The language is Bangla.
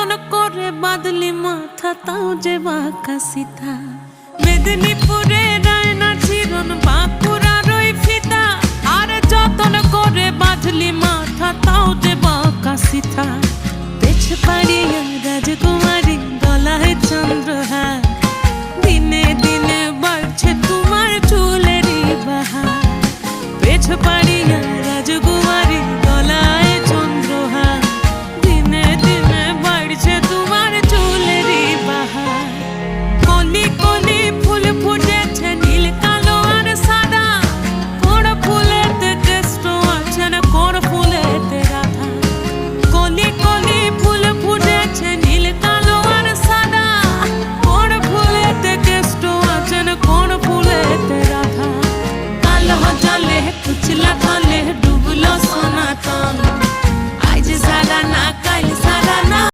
যতন করে বাঁধলি মাথা তাও যে বাঁকা সিথা। মেদিনীপুরে রায়না চিরন বাঁকুড়ার ওই ফিতা, আর যতন করে বাঁধলি মাথা তাও যে বাঁকা সিথা। পেছ পাড়িয়া রাজ